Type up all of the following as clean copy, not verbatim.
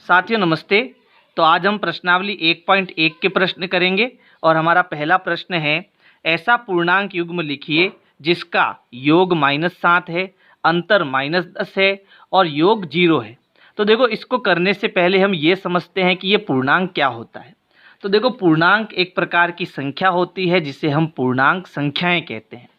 साथियों नमस्ते। तो आज हम प्रश्नावली 1.1 के प्रश्न करेंगे और हमारा पहला प्रश्न है, ऐसा पूर्णांक युग्म लिखिए जिसका योग -7 है, अंतर -10 है और योग 0 है। तो देखो, इसको करने से पहले हम ये समझते हैं कि ये पूर्णांक क्या होता है। तो देखो, पूर्णांक एक प्रकार की संख्या होती है जिसे हम पूर्णांक संख्याएं कहते हैं।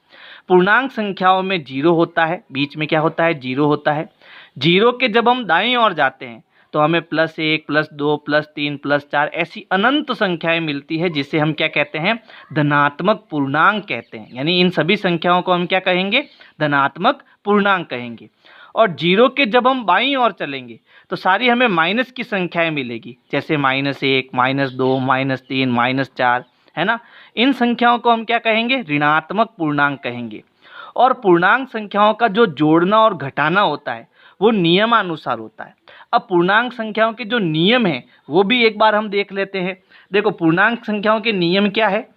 पूर्णांक संख्याओं में 0 होता है, बीच में क्या होता है, 0 होता है। 0 के जब हम दाईं ओर जाते हैं तो हमें +1, +2, +3, +4 ऐसी अनंत संख्याएं मिलती है जिसे हम क्या कहते हैं, धनात्मक पूर्णांक कहते हैं। यानी इन सभी संख्याओं को हम क्या कहेंगे, धनात्मक पूर्णांक कहेंगे। और 0 के जब हम बाईं ओर चलेंगे तो सारी हमें माइनस की संख्याएं मिलेगी, जैसे -1, -2, -3, -4, है ना। इन संख्याओं को हम क्या कहेंगे, ऋणात्मक पूर्णांक कहेंगे। और पूर्णांक संख्याओं का जो जोड़ना और घटाना होता है वो नियमानुसार होता है। अब पूर्णांक संख्याओं के जो नियम हैं वो भी एक बार हम देख लेते हैं। देखो, पूर्णांक संख्याओं के नियम क्या है,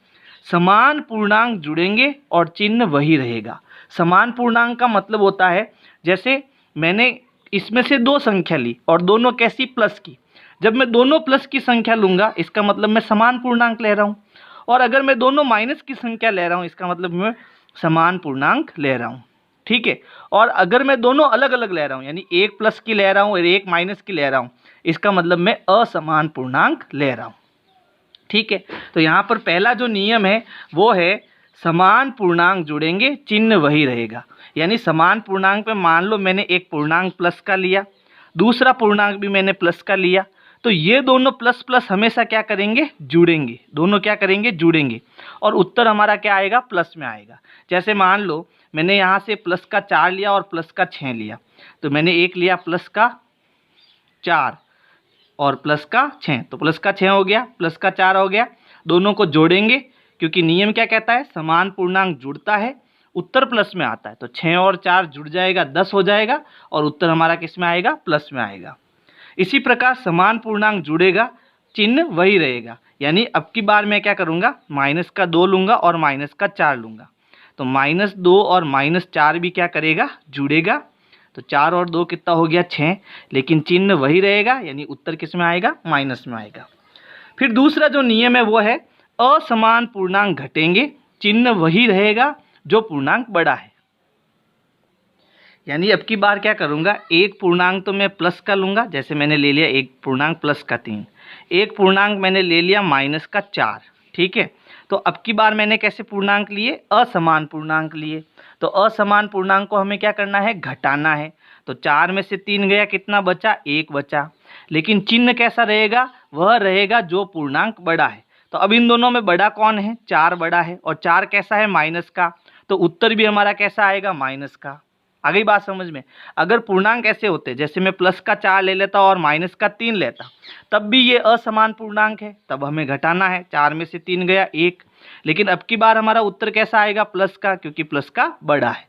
समान पूर्णांक जुड़ेंगे और चिन्ह वही रहेगा। समान पूर्णांक का मतलब होता है, जैसे मैंने इसमें से 2 संख्या ली और दोनों कैसी, प्लस की। जब मैं दोनों प्लस की संख्या लूँगा इसका मतलब मैं समान पूर्णांक ले रहा हूँ, और अगर मैं दोनों माइनस की संख्या ले रहा हूँ इसका मतलब मैं समान पूर्णांक ले रहा हूँ, ठीक है। और अगर मैं दोनों अलग अलग ले रहा हूँ, यानी एक प्लस की ले रहा हूँ और एक माइनस की ले रहा हूँ, इसका मतलब मैं असमान पूर्णांक ले रहा हूँ, ठीक है। तो यहाँ पर पहला जो नियम है वो है, समान पूर्णांक जुड़ेंगे चिन्ह वही रहेगा। यानी समान पूर्णांक में मान लो मैंने एक पूर्णांक प्लस का लिया, दूसरा पूर्णांक भी मैंने प्लस का लिया, तो ये दोनों प्लस प्लस हमेशा क्या करेंगे, जुड़ेंगे। दोनों क्या करेंगे, जुड़ेंगे, और उत्तर हमारा क्या आएगा, प्लस में आएगा। जैसे मान लो मैंने यहाँ से प्लस का 4 लिया और प्लस का 6 लिया, तो मैंने एक लिया प्लस का 4 और प्लस का 6, तो प्लस का 6 हो गया, प्लस का 4 हो गया। दोनों को जोड़ेंगे, क्योंकि नियम क्या कहता है, समान पूर्णांक जुड़ता है उत्तर प्लस में आता है। तो 6 और 4 जुड़ जाएगा, 10 हो जाएगा, और उत्तर हमारा किस में आएगा, प्लस में आएगा। इसी प्रकार समान पूर्णांक जुड़ेगा, चिन्ह वही रहेगा। यानी अब की बार मैं क्या करूँगा, माइनस का 2 लूँगा और माइनस का 4 लूँगा, तो -2 और -4 भी क्या करेगा, जुड़ेगा। तो 4 और 2 कितना हो गया, 6, लेकिन चिन्ह वही रहेगा, यानी उत्तर किस में आएगा, माइनस में आएगा। फिर दूसरा जो नियम है वो है, असमान पूर्णांक घटेंगे, चिन्ह वही रहेगा जो पूर्णांक बड़ा है। यानी अब की बार क्या करूँगा, एक पूर्णांक तो मैं प्लस का लूँगा, जैसे मैंने ले लिया एक पूर्णांक प्लस का 3, एक पूर्णांक मैंने ले लिया माइनस का 4, ठीक है। तो अब की बार मैंने कैसे पूर्णांक लिए, असमान पूर्णांक लिए। तो असमान पूर्णांक को हमें क्या करना है, घटाना है। तो 4 में से 3 गया, कितना बचा, 1 बचा। लेकिन चिन्ह कैसा रहेगा, वह रहेगा जो पूर्णांक बड़ा है। तो अब इन दोनों में बड़ा कौन है, 4 बड़ा है, और 4 कैसा है, माइनस का। तो उत्तर भी हमारा कैसा आएगा, माइनस का। आ गई बात समझ में। अगर पूर्णांक ऐसे होते, जैसे मैं प्लस का 4 ले लेता और माइनस का 3 लेता, तब भी ये असमान पूर्णांक है, तब हमें घटाना है। 4 में से 3 गया, 1। लेकिन अब की बार हमारा उत्तर कैसा आएगा, प्लस का, क्योंकि प्लस का बड़ा है,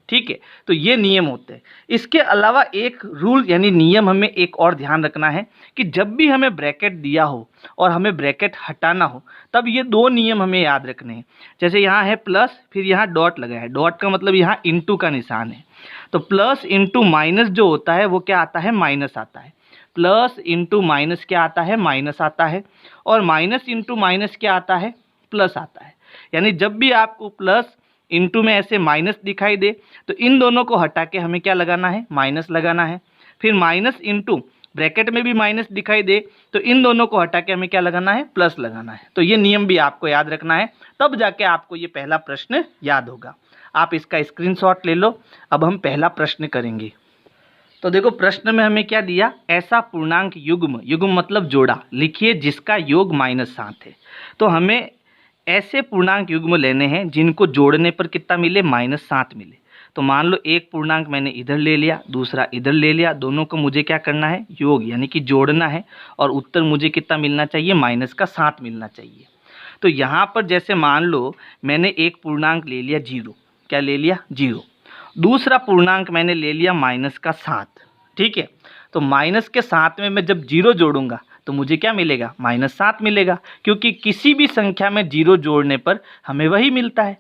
ठीक है। तो ये नियम होते हैं। इसके अलावा एक रूल यानी नियम हमें एक और ध्यान रखना है कि जब भी हमें ब्रैकेट दिया हो और हमें ब्रैकेट हटाना हो, तब ये 2 नियम हमें याद रखने हैं। जैसे यहाँ है प्लस, फिर यहाँ डॉट लगा है, डॉट का मतलब यहाँ इंटू का निशान है। तो प्लस इंटू माइनस जो होता है वो क्या आता है, माइनस आता है। प्लस इंटू माइनस क्या आता है, माइनस आता है। और माइनस इंटू माइनस क्या आता है, प्लस आता है। यानी जब भी आपको प्लस इंटू में ऐसे माइनस दिखाई दे तो इन दोनों को हटा के हमें क्या लगाना है, माइनस लगाना है। फिर माइनस इंटू ब्रैकेट में भी माइनस दिखाई दे तो इन दोनों को हटा के हमें क्या लगाना है, प्लस लगाना है। तो ये नियम भी आपको याद रखना है, तब जाके आपको ये पहला प्रश्न याद होगा। आप इसका स्क्रीनशॉट ले लो। अब हम पहला प्रश्न करेंगे। तो देखो, प्रश्न में हमें क्या दिया, ऐसा पूर्णांक युग्म, युग्म मतलब जोड़ा, लिखिए जिसका योग -7 है। तो हमें ऐसे पूर्णांक युग्म लेने हैं जिनको जोड़ने पर कितना मिले, -7 मिले। तो मान लो एक पूर्णांक मैंने इधर ले लिया, दूसरा इधर ले लिया, दोनों को मुझे क्या करना है, योग यानी कि जोड़ना है, और उत्तर मुझे कितना मिलना चाहिए, -7 मिलना चाहिए। तो यहाँ पर जैसे मान लो मैंने एक पूर्णांक ले लिया 0, क्या ले लिया, 0। दूसरा पूर्णांक मैंने ले लिया -7, ठीक है। तो -7 में मैं जब 0 जोड़ूंगा तो मुझे क्या मिलेगा, -7 मिलेगा, क्योंकि किसी भी संख्या में 0 जोड़ने पर हमें वही मिलता है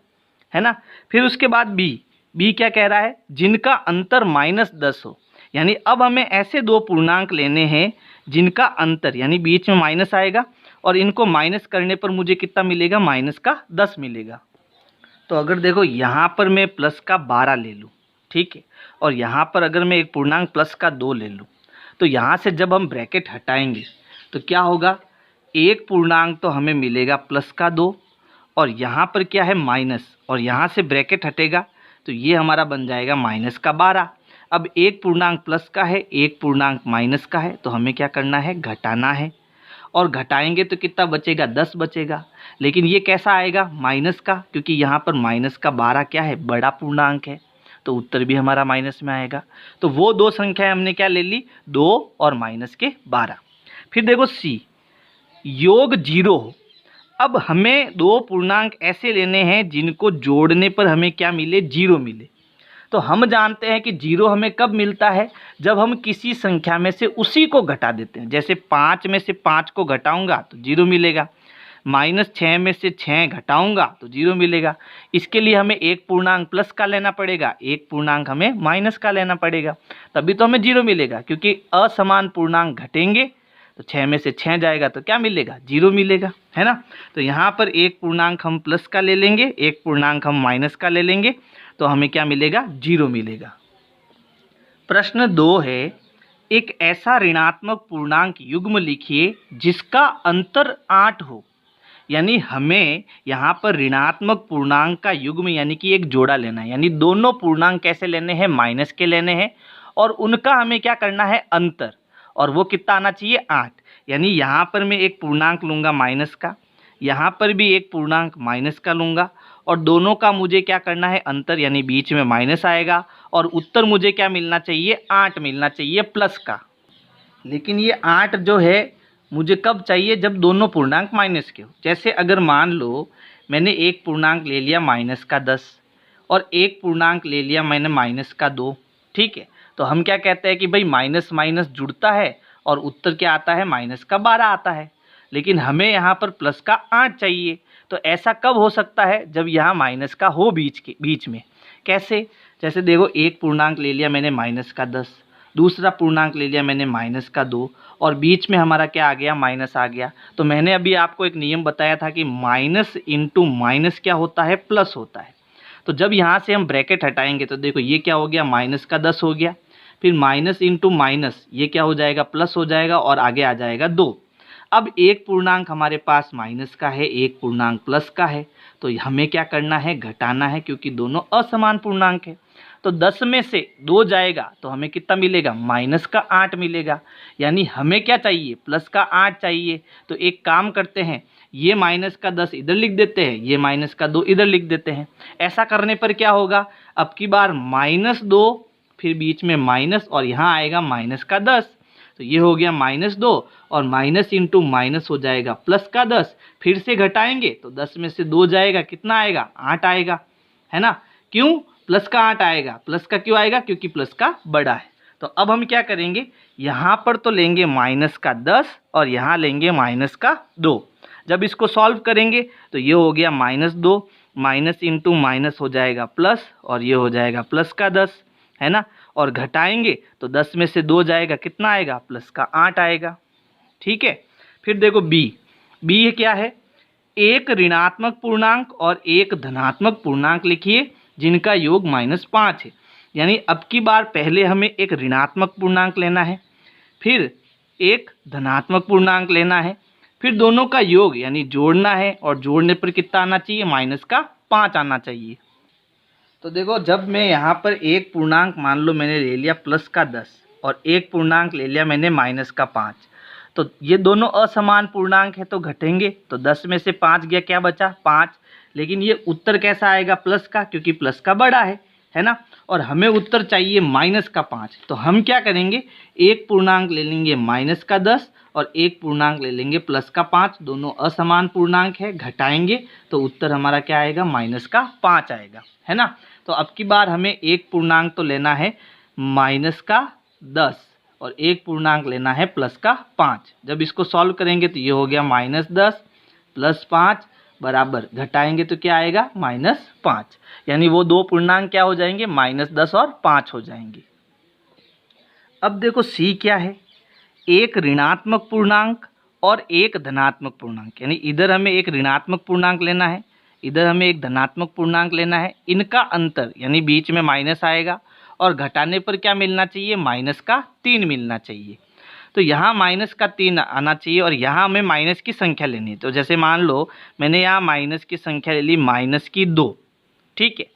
ना। फिर उसके बाद बी क्या कह रहा है, जिनका अंतर -10 हो। यानी अब हमें ऐसे 2 पूर्णांक लेने हैं जिनका अंतर यानी बीच में माइनस आएगा और इनको माइनस करने पर मुझे कितना मिलेगा, माइनस का 10 मिलेगा। तो अगर देखो यहाँ पर मैं प्लस का 12 ले लूँ, ठीक है, और यहाँ पर अगर मैं एक पूर्णांक प्लस का 2 ले लूँ, तो यहाँ से जब हम ब्रैकेट हटाएंगे तो क्या होगा, एक पूर्णांक तो हमें मिलेगा प्लस का 2 और यहाँ पर क्या है माइनस, और यहाँ से ब्रैकेट हटेगा तो ये हमारा बन जाएगा माइनस का 12। अब एक पूर्णांक प्लस का है, एक पूर्णांक माइनस का है, तो हमें क्या करना है, घटाना है, और घटाएंगे तो कितना बचेगा, 10 बचेगा। लेकिन ये कैसा आएगा, माइनस का, क्योंकि यहाँ पर माइनस का 12 क्या है, बड़ा पूर्णांक है, तो उत्तर भी हमारा माइनस में आएगा। तो वो दो संख्याएं हमने क्या ले ली, 2 और माइनस के 12। फिर देखो सी, योग 0 हो। अब हमें दो पूर्णांक ऐसे लेने हैं जिनको जोड़ने पर हमें क्या मिले, 0 मिले। तो हम जानते हैं कि 0 हमें कब मिलता है, जब हम किसी संख्या में से उसी को घटा देते हैं। जैसे 5 में से 5 को घटाऊंगा तो 0 मिलेगा, -6 में से 6 घटाऊंगा तो 0 मिलेगा। इसके लिए हमें एक पूर्णांक प्लस का लेना पड़ेगा, एक पूर्णांक हमें माइनस का लेना पड़ेगा, तभी तो हमें 0 मिलेगा। क्योंकि असमान पूर्णांक घटेंगे तो 6 में से 6 जाएगा तो क्या मिलेगा, 0 मिलेगा, है ना। तो यहाँ पर एक पूर्णांक हम प्लस का ले लेंगे, एक पूर्णांक हम माइनस का ले लेंगे, तो हमें क्या मिलेगा, 0 मिलेगा। प्रश्न 2 है, एक ऐसा ऋणात्मक पूर्णांक युग्म लिखिए जिसका अंतर 8 हो। यानी हमें यहाँ पर ऋणात्मक पूर्णांक का युग्म यानी कि एक जोड़ा लेना है, यानी दोनों पूर्णांक कैसे लेने हैं, माइनस के लेने हैं, और उनका हमें क्या करना है, अंतर, और वो कितना आना चाहिए, 8। यानी यहाँ पर मैं एक पूर्णांक लूँगा माइनस का, यहाँ पर भी एक पूर्णांक माइनस का लूँगा, और दोनों का मुझे क्या करना है, अंतर, यानी बीच में माइनस आएगा, और उत्तर मुझे क्या मिलना चाहिए, 8 मिलना चाहिए प्लस का। लेकिन ये 8 जो है मुझे कब चाहिए, जब दोनों पूर्णांक माइनस के हो। जैसे अगर मान लो मैंने एक पूर्णांक ले लिया माइनस का 10 और एक पूर्णांक ले लिया मैंने माइनस का 2, ठीक है, तो हम क्या कहते हैं कि भाई माइनस माइनस जुड़ता है और उत्तर क्या आता है, माइनस का 12 आता है। लेकिन हमें यहाँ पर प्लस का 8 चाहिए। तो ऐसा कब हो सकता है, जब यहाँ माइनस का हो बीच में। कैसे, जैसे देखो एक पूर्णांक ले लिया मैंने माइनस का 10, दूसरा पूर्णांक ले लिया मैंने माइनस का 2, और बीच में हमारा क्या आ गया, माइनस आ गया। तो मैंने अभी आपको एक नियम बताया था कि माइनस इंटू माइनस क्या होता है, प्लस होता है। तो जब यहाँ से हम ब्रैकेट हटाएंगे तो देखो ये क्या हो गया, माइनस का 10 हो गया, फिर माइनस इंटू माइनस ये क्या हो जाएगा, प्लस हो जाएगा, और आगे आ जाएगा 2। अब एक पूर्णांक हमारे पास माइनस का है, एक पूर्णांक प्लस का है, तो हमें क्या करना है, घटाना है, क्योंकि दोनों असमान पूर्णांक है। तो 10 में से 2 जाएगा तो हमें कितना मिलेगा, माइनस का 8 मिलेगा। यानी हमें क्या चाहिए, प्लस का 8 चाहिए। तो एक काम करते हैं, ये माइनस का 10 इधर लिख देते हैं, ये माइनस का 2 इधर लिख देते हैं। ऐसा करने पर क्या होगा, अब की बार -2, फिर बीच में माइनस, और यहाँ आएगा माइनस का 10। तो ये हो गया -2, और माइनस इंटू माइनस हो जाएगा प्लस का 10। फिर से घटाएंगे तो 10 में से 2 जाएगा, कितना आएगा, 8 आएगा, है ना। क्यों प्लस का 8 आएगा, प्लस का क्यों आएगा, क्योंकि प्लस का बड़ा है। तो अब हम क्या करेंगे, यहाँ पर तो लेंगे माइनस का 10 और यहाँ लेंगे माइनस का 2। जब इसको सॉल्व करेंगे तो ये हो गया -2, माइनस इंटू माइनस हो जाएगा प्लस, और ये हो जाएगा प्लस का 10, है ना। और घटाएंगे तो 10 में से 2 जाएगा, कितना आएगा, प्लस का 8 आएगा, ठीक है। फिर देखो बी क्या है, एक ऋणात्मक पूर्णांक और एक धनात्मक पूर्णांक लिखिए जिनका योग -5 है। यानी अब की बार पहले हमें एक ऋणात्मक पूर्णांक लेना है, फिर एक धनात्मक पूर्णांक लेना है, फिर दोनों का योग यानी जोड़ना है, और जोड़ने पर कितना आना चाहिए, -5 आना चाहिए। तो देखो जब मैं यहाँ पर एक पूर्णांक मान लो मैंने ले लिया प्लस का 10 और एक पूर्णांक ले लिया मैंने -5, तो ये दोनों असमान पूर्णांक है तो घटेंगे। तो 10 में से 5 गया, क्या बचा, 5। लेकिन ये उत्तर कैसा आएगा, प्लस का, क्योंकि प्लस का बड़ा है ना। और हमें उत्तर चाहिए -5। तो हम क्या करेंगे, एक पूर्णांक ले लेंगे -10 और एक पूर्णांक ले लेंगे +5। दोनों असमान पूर्णांक है, घटाएंगे तो उत्तर हमारा क्या आएगा, -5 आएगा, है ना। तो अब की बार हमें एक पूर्णांक तो लेना है -10 और एक पूर्णांक लेना है +5। जब इसको सॉल्व करेंगे तो ये हो गया -10 + 5 बराबर, घटाएंगे तो क्या आएगा, -5। यानी वो दो पूर्णांक क्या हो जाएंगे, -10 और 5 हो जाएंगे। अब देखो सी क्या है, एक ऋणात्मक पूर्णांक और एक धनात्मक पूर्णांक, यानी इधर हमें एक ऋणात्मक पूर्णांक लेना है, इधर हमें एक धनात्मक पूर्णांक लेना है। इनका अंतर यानी बीच में माइनस आएगा और घटाने पर क्या मिलना चाहिए, माइनस का 3 मिलना चाहिए। तो यहाँ माइनस का 3 आना चाहिए और यहाँ हमें माइनस की संख्या लेनी है। तो जैसे मान लो मैंने यहाँ माइनस की संख्या ले ली माइनस की 2, ठीक है।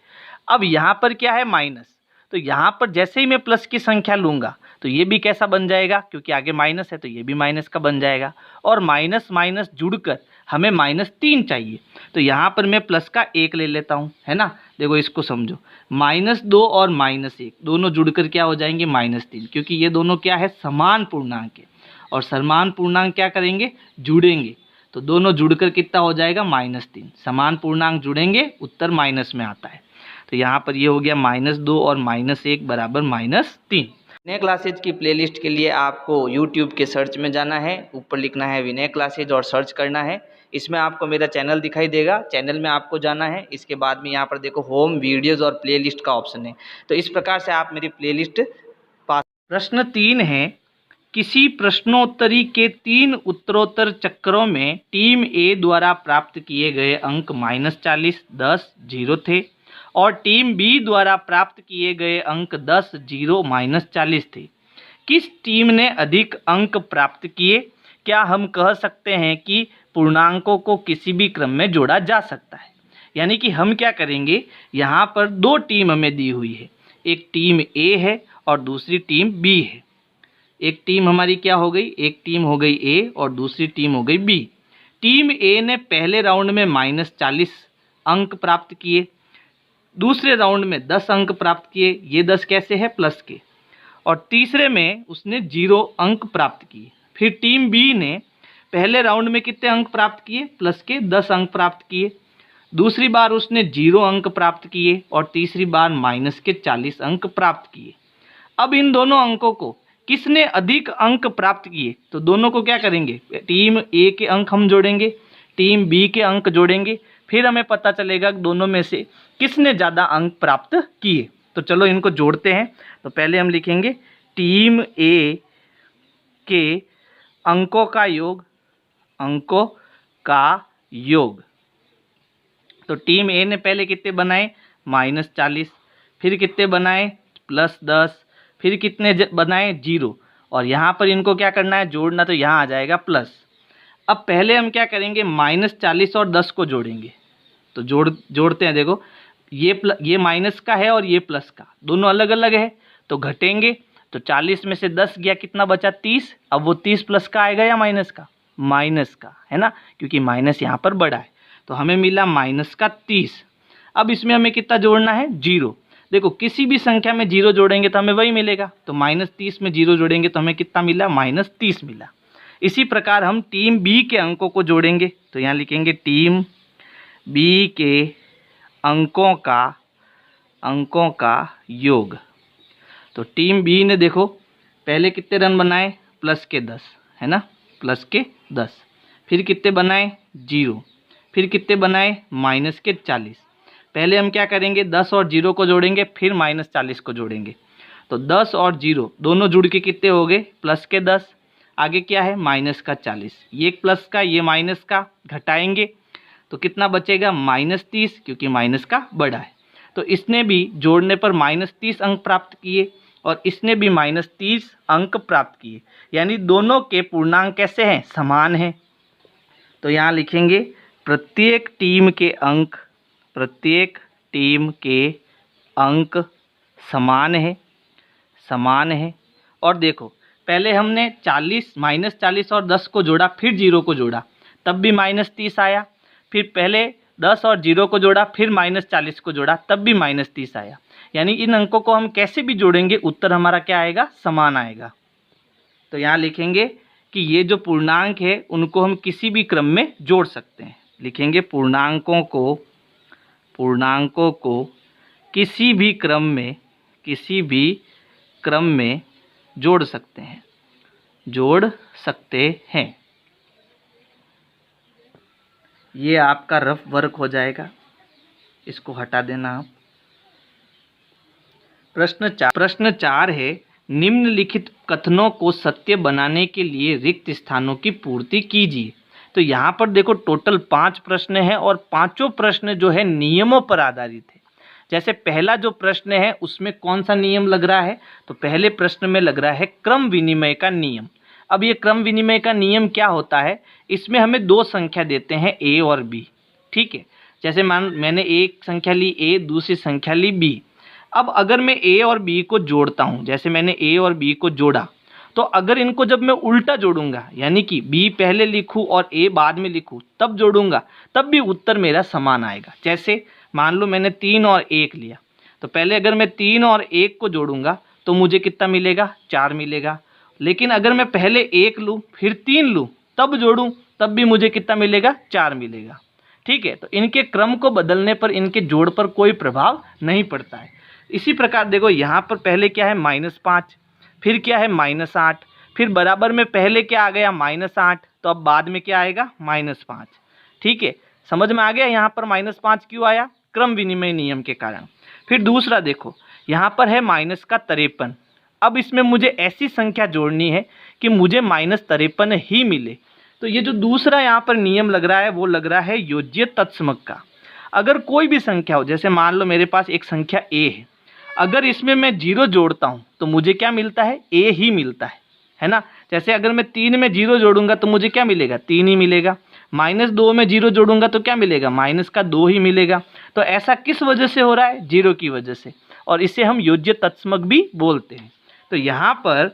अब यहाँ पर क्या है, माइनस, तो यहाँ पर जैसे ही मैं प्लस की संख्या लूँगा तो ये भी कैसा बन जाएगा, क्योंकि आगे माइनस है तो ये भी माइनस का बन जाएगा। और माइनस माइनस जुड़कर हमें -3 चाहिए, तो यहाँ पर मैं प्लस का 1 ले लेता हूँ, है ना। देखो इसको समझो, -2 और -1 दोनों जुड़कर क्या हो जाएंगे, -3, क्योंकि ये दोनों क्या है, समान पूर्णांक है। और समान पूर्णांक क्या करेंगे, जुड़ेंगे, तो दोनों जुड़कर कितना हो जाएगा, -3। समान पूर्णांक जुड़ेंगे, उत्तर माइनस में आता है। तो यहाँ पर ये हो गया -2 और -1 बराबर -3। विनय क्लासेज की प्लेलिस्ट के लिए आपको यूट्यूब के सर्च में जाना है, ऊपर लिखना है विनय क्लासेज और सर्च करना है। इसमें आपको मेरा चैनल दिखाई देगा, चैनल में आपको जाना है। इसके बाद में यहाँ पर देखो होम, वीडियोज़ और प्लेलिस्ट का ऑप्शन है, तो इस प्रकार से आप मेरी प्लेलिस्ट पा। प्रश्न 3 है, किसी प्रश्नोत्तरी के 3 उत्तरोत्तर चक्रों में टीम ए द्वारा प्राप्त किए गए अंक -40, 10, 0 थे और टीम बी द्वारा प्राप्त किए गए अंक 10, 0, -40 थे। किस टीम ने अधिक अंक प्राप्त किए? क्या हम कह सकते हैं कि पूर्णांकों को किसी भी क्रम में जोड़ा जा सकता है? यानी कि हम क्या करेंगे, यहाँ पर 2 टीम हमें दी हुई है, एक टीम ए है और दूसरी टीम बी है। एक टीम हमारी क्या हो गई, एक टीम हो गई ए और दूसरी टीम हो गई बी। टीम ए ने पहले राउंड में -40 अंक प्राप्त किए, दूसरे राउंड में 10 अंक प्राप्त किए, ये 10 कैसे है, प्लस के, और तीसरे में उसने 0 अंक प्राप्त किए। फिर टीम बी ने पहले राउंड में कितने अंक प्राप्त किए, प्लस के 10 अंक प्राप्त किए, दूसरी बार उसने 0 अंक प्राप्त किए और तीसरी बार माइनस के 40 अंक प्राप्त किए। अब इन दोनों अंकों को किसने अधिक अंक प्राप्त किए, तो दोनों को क्या करेंगे, टीम ए के अंक हम जोड़ेंगे, टीम बी के अंक जोड़ेंगे, फिर हमें पता चलेगा कि दोनों में से किसने ज़्यादा अंक प्राप्त किए। तो चलो इनको जोड़ते हैं। तो पहले हम लिखेंगे टीम ए के अंकों का योग, अंकों का योग। तो टीम ए ने पहले कितने बनाए, -40, फिर कितने बनाए, +10, फिर कितने बनाए, 0, और यहाँ पर इनको क्या करना है, जोड़ना, तो यहाँ आ जाएगा प्लस। अब पहले हम क्या करेंगे, -40 और 10 को जोड़ेंगे। तो जोड़ते हैं, देखो ये माइनस का है और ये प्लस का, दोनों अलग अलग है, तो घटेंगे। तो 40 में से 10 गया, कितना बचा, 30। अब वो 30 प्लस का आएगा या माइनस का, माइनस का, है ना, क्योंकि माइनस यहाँ पर बड़ा है। तो हमें मिला -30। अब इसमें हमें कितना जोड़ना है, 0। देखो किसी भी संख्या में 0 जोड़ेंगे तो हमें वही मिलेगा, तो -30 में 0 जोड़ेंगे तो हमें कितना मिला, -30 मिला। इसी प्रकार हम टीम बी के अंकों को जोड़ेंगे, तो यहाँ लिखेंगे टीम बी के अंकों का योग। तो टीम बी ने देखो पहले कितने रन बनाए, प्लस के 10, है ना, प्लस के 10, फिर कितने बनाए, 0, फिर कितने बनाए, माइनस के 40। पहले हम क्या करेंगे, 10 और 0 को जोड़ेंगे, फिर -40 को जोड़ेंगे। तो 10 और 0 दोनों जुड़ के कितने हो गए, प्लस के 10, आगे क्या है, माइनस का 40, ये प्लस का ये माइनस का, घटाएंगे तो कितना बचेगा, -30, क्योंकि माइनस का बड़ा है। तो इसने भी जोड़ने पर -30 अंक प्राप्त किए और इसने भी -30 अंक प्राप्त किए, यानी दोनों के पूर्णांक कैसे हैं, समान हैं। तो यहाँ लिखेंगे प्रत्येक टीम के अंक समान है। और देखो पहले हमने -40 और 10 को जोड़ा, फिर 0 को जोड़ा, तब भी -30 आया। फिर पहले 10 और 0 को जोड़ा, फिर -40 को जोड़ा, तब भी -30 आया। यानी इन अंकों को हम कैसे भी जोड़ेंगे, उत्तर हमारा क्या आएगा, समान आएगा। तो यहाँ लिखेंगे कि ये जो पूर्णांक है उनको हम किसी भी क्रम में जोड़ सकते हैं। लिखेंगे पूर्णांकों को किसी भी क्रम में जोड़ सकते हैं। ये आपका रफ वर्क हो जाएगा, इसको हटा देना आप। प्रश्न 4 है, निम्नलिखित कथनों को सत्य बनाने के लिए रिक्त स्थानों की पूर्ति कीजिए। तो यहाँ पर देखो टोटल 5 प्रश्न हैं और पांचों प्रश्न जो है नियमों पर आधारित है। जैसे पहला जो प्रश्न है उसमें कौन सा नियम लग रहा है, तो पहले प्रश्न में लग रहा है क्रम विनिमय का नियम। अब ये क्रम विनिमय का नियम क्या होता है, इसमें हमें 2 संख्या देते हैं a और b, ठीक है। जैसे मैंने एक संख्या ली a, दूसरी संख्या ली b। अब अगर मैं a और b को जोड़ता हूँ, जैसे मैंने a और b को जोड़ा, तो अगर इनको जब मैं उल्टा जोड़ूंगा, यानी कि b पहले लिखूं और a बाद में लिखूं, तब जोड़ूंगा, तब भी उत्तर मेरा समान आएगा। जैसे मान लो मैंने 3 और 1 लिया, तो पहले अगर मैं 3 और 1 को जोड़ूंगा तो मुझे कितना मिलेगा, 4 मिलेगा। लेकिन अगर मैं पहले 1 लूँ फिर 3 लूँ तब जोड़ूँ, तब भी मुझे कितना मिलेगा, 4 मिलेगा, ठीक है। तो इनके क्रम को बदलने पर इनके जोड़ पर कोई प्रभाव नहीं पड़ता है। इसी प्रकार देखो यहाँ पर पहले क्या है -5, फिर क्या है -8, फिर बराबर में पहले क्या आ गया -8, तो अब बाद में क्या आएगा -5, ठीक है। समझ में आ गया यहाँ पर -5 क्यों आया, क्रम विनिमय नियम के कारण। फिर दूसरा देखो यहाँ पर है -53। अब इसमें मुझे ऐसी संख्या जोड़नी है कि मुझे -53 ही मिले। तो ये जो दूसरा यहाँ पर नियम लग रहा है वो लग रहा है योज्य तत्समक का। अगर कोई भी संख्या हो, जैसे मान लो मेरे पास एक संख्या a है, अगर इसमें मैं 0 जोड़ता हूँ तो मुझे क्या मिलता है, a ही मिलता है ना। जैसे अगर मैं 3 में 0 जोड़ूंगा तो मुझे क्या मिलेगा, 3 ही मिलेगा। -2 में 0 जोड़ूंगा तो क्या मिलेगा, -2 ही मिलेगा। तो ऐसा किस वजह से हो रहा है, 0 की वजह से, और इसे हम योज्य तत्समक भी बोलते हैं। तो यहाँ पर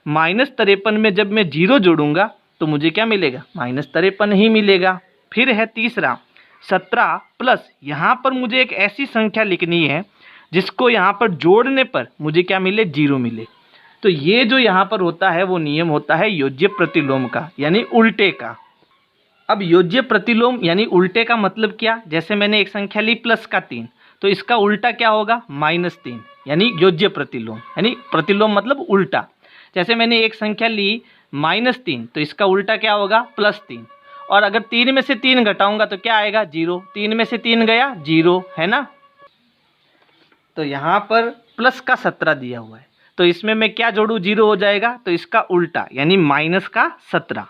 -53 में जब मैं 0 जोड़ूंगा तो मुझे क्या मिलेगा, -53 ही मिलेगा। फिर है तीसरा 17 प्लस, यहाँ पर मुझे एक ऐसी संख्या लिखनी है जिसको यहाँ पर जोड़ने पर मुझे क्या मिले, 0 मिले। तो ये जो यहाँ पर होता है वो नियम होता है योज्य प्रतिलोम का, यानी उल्टे का। अब योज्य प्रतिलोम यानी उल्टे का मतलब क्या, जैसे मैंने एक संख्या ली +3, तो इसका उल्टा क्या होगा, -3, यानी योज्य प्रतिलोम, यानी प्रतिलोम मतलब उल्टा। जैसे मैंने एक संख्या ली -3, तो इसका उल्टा क्या होगा, +3। और अगर 3 में से 3 घटाऊंगा तो क्या आएगा, 0। 3 में से 3 गया, 0, है ना। तो यहाँ पर +17 दिया हुआ है, तो इसमें मैं क्या जोड़ूँ, 0 हो जाएगा, तो इसका उल्टा यानी -17,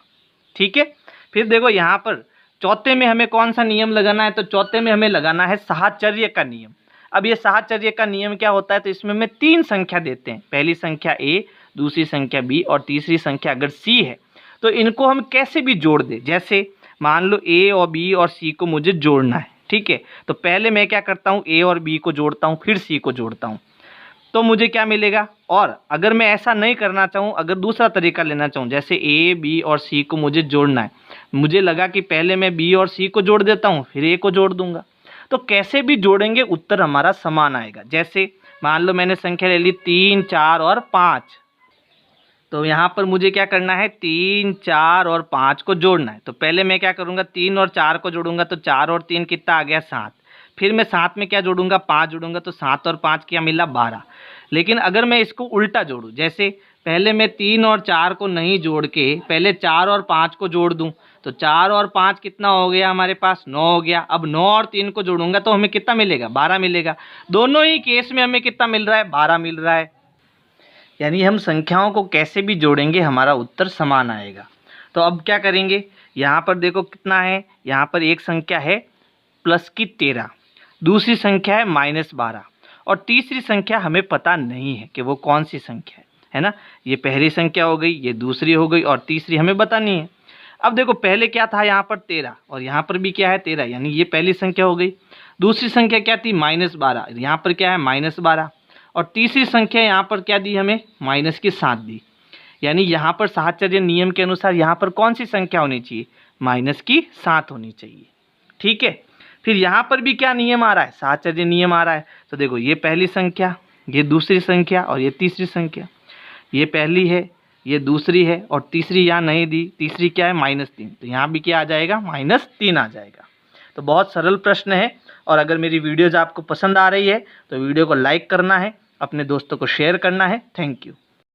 ठीक है। फिर देखो यहाँ पर चौथे में हमें कौन सा नियम लगाना है, तो चौथे में हमें लगाना है साहचर्य का नियम। अब ये साहचर्य का नियम क्या होता है, तो इसमें मैं 3 संख्या देते हैं, पहली संख्या a, दूसरी संख्या b और तीसरी संख्या अगर c है, तो इनको हम कैसे भी जोड़ दें। जैसे मान लो a और b और c को मुझे जोड़ना है, ठीक है। तो पहले मैं क्या करता हूँ, a और b को जोड़ता हूँ, फिर c को जोड़ता हूँ, तो मुझे क्या मिलेगा। और अगर मैं ऐसा नहीं करना चाहूँ, अगर दूसरा तरीका लेना चाहूँ, जैसे a, b और c को मुझे जोड़ना है, मुझे लगा कि पहले मैं b और c को जोड़ देता हूँ फिर a को जोड़ दूंगा, तो कैसे भी जोड़ेंगे उत्तर हमारा समान आएगा। जैसे मान लो मैंने संख्या ले ली 3, 4 और 5, तो यहाँ पर मुझे क्या करना है, 3, 4 और 5 को जोड़ना है। तो पहले मैं क्या करूँगा, 3 और 4 को जोड़ूंगा, तो 4 और 3 कितना आ गया, 7। फिर मैं 7 में क्या जोड़ूंगा, 5 जोड़ूंगा, तो 7 और 5 क्या मिला, 12। लेकिन अगर मैं इसको उल्टा जोड़ूँ, जैसे पहले मैं 3 और 4 को नहीं जोड़ के पहले 4 और 5 को जोड़ दूँ, तो 4 और 5 कितना हो गया हमारे पास, 9 हो गया। अब 9 और 3 को जोड़ूंगा तो हमें कितना मिलेगा, 12 मिलेगा। दोनों ही केस में हमें कितना मिल रहा है, 12 मिल रहा है। यानी हम संख्याओं को कैसे भी जोड़ेंगे हमारा उत्तर समान आएगा। तो अब क्या करेंगे, यहाँ पर देखो कितना है, यहाँ पर एक संख्या है +13, दूसरी संख्या है -12 और तीसरी संख्या हमें पता नहीं है कि वो कौन सी संख्या है ना। ये पहली संख्या हो गई, ये दूसरी हो गई और तीसरी हमें बतानी है। अब देखो पहले क्या था, यहाँ पर 13 और यहाँ पर भी क्या है 13, यानी ये पहली संख्या हो गई। दूसरी संख्या क्या थी, -12, यहाँ पर क्या है -12 और तीसरी संख्या यहाँ पर क्या दी हमें, -7 दी। यानी यहाँ पर साहचर्य नियम के अनुसार यहाँ पर कौन सी संख्या होनी चाहिए, -7 होनी चाहिए, ठीक है। फिर यहाँ पर भी क्या नियम आ रहा है, साहचर्य नियम आ रहा है। तो देखो ये पहली संख्या, ये दूसरी संख्या और ये तीसरी संख्या, ये पहली है, ये दूसरी है और तीसरी यहाँ नहीं दी, तीसरी क्या है -3, तो यहाँ भी क्या आ जाएगा, -3 आ जाएगा। तो बहुत सरल प्रश्न है। और अगर मेरी वीडियोज़ आपको पसंद आ रही है तो वीडियो को लाइक करना है, अपने दोस्तों को शेयर करना है। Thank you.